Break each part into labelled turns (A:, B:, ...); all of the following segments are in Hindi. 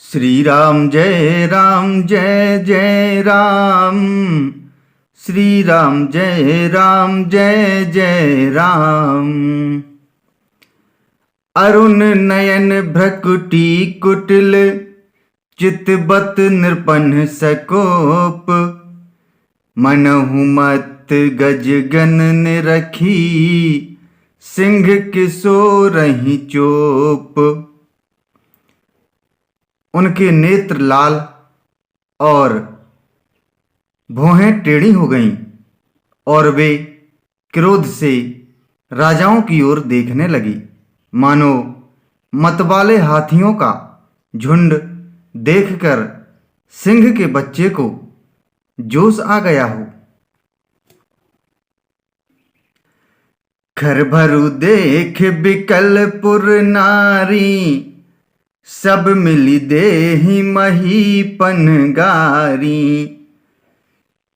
A: श्री राम जय जय राम। श्री राम जय जय राम। अरुण नयन भ्रकुटी कुटिल चितबत नृपन सकोप। मनहु मत गज गन रखी सिंह किशोरहि चोप। उनके नेत्र लाल और भौहें टेढ़ी हो गईं और वे क्रोध से राजाओं की ओर देखने लगी, मानो मतवाले हाथियों का झुंड देखकर सिंह के बच्चे को जोश आ गया हो। खर भरु देख बिकलपुर नारी, सब मिली देहि महीपन गारी।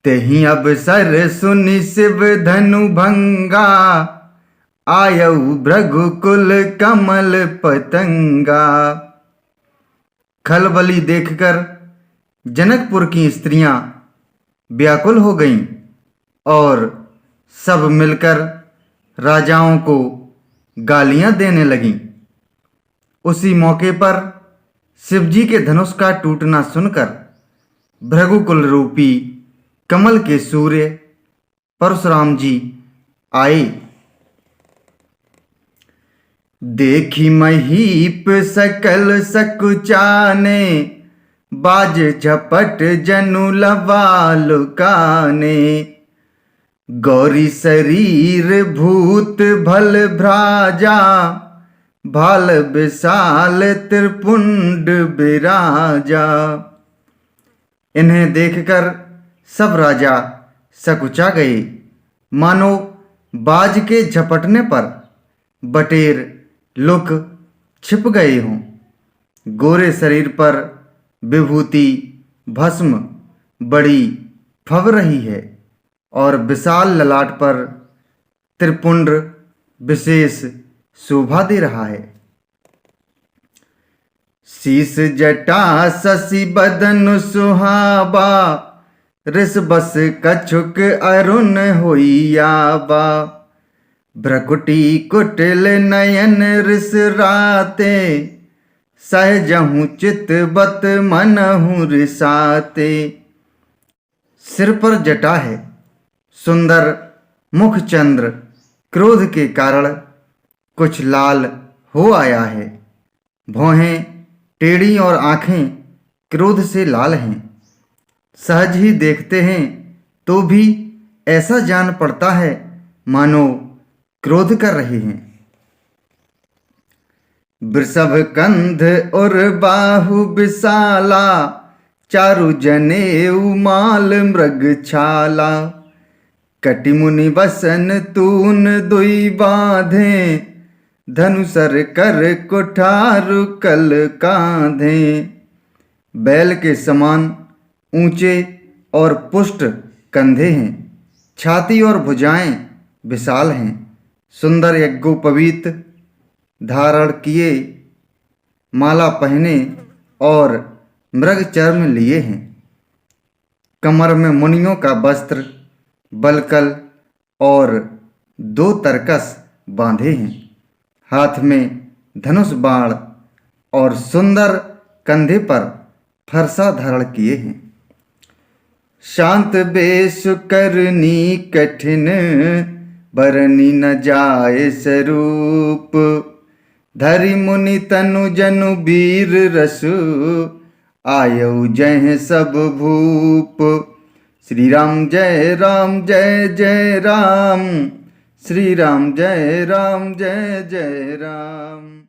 A: तेहि अवसर सुनि शिव धनु भंगा, आयऊ भृगुकुल कमल पतंगा। खलबली देखकर जनकपुर की स्त्रियां व्याकुल हो गईं और सब मिलकर राजाओं को गालियां देने लगीं। उसी मौके पर शिवजी के धनुष का टूटना सुनकर भृगुकुल रूपी कमल के सूर्य परशुराम जी आए। देखी महीप सकल सकुचाने, बाज झपट जनु लवालुकाने। गौरी शरीर भूत भल भ्राजा, भाल विशाल त्रिपुंड विराजा। इन्हें देखकर सब राजा सकुचा गए, मानो बाज के झपटने पर बटेर लुक छिप गए हों। गोरे शरीर पर विभूति भस्म बड़ी फब रही है और विशाल ललाट पर त्रिपुंड विशेष शोभा दे रहा है। शीस जटा शशि बदन सुहावा, रिस बस कछुक अरुण होइयाबा। भ्रकुटी कुटिल नयन रिस राते, सहजहु चितबत मनहु रिसाते। सिर पर जटा है, सुंदर मुख चंद्र क्रोध के कारण कुछ लाल हो आया है। भौहें टेढ़ी और आंखें क्रोध से लाल हैं। सहज ही देखते हैं तो भी ऐसा जान पड़ता है मानो क्रोध कर रहे हैं। वृषभ कंध और बाहु विशाला, चारु जनेऊ माल मृग छाला। कटिमुनि वसन तून दुई बांधे, धनुसर कर कुठारु कल कांधे। बैल के समान ऊंचे और पुष्ट कंधे हैं, छाती और भुजाएं विशाल हैं। सुंदर यज्ञोपवीत धारण किए, माला पहने और मृग चर्म लिए हैं। कमर में मुनियों का वस्त्र बलकल और 2 तरकस बांधे हैं। हाथ में धनुष बाण और सुंदर कंधे पर फरसा धारण किए हैं। शांत बेश करनी कठिन, बरनी न जाए स्वरूप। धरि मुनि तनु जनु वीर रसु, आयऊ जय सब भूप। श्री राम जय जय राम। श्री राम जय जय राम।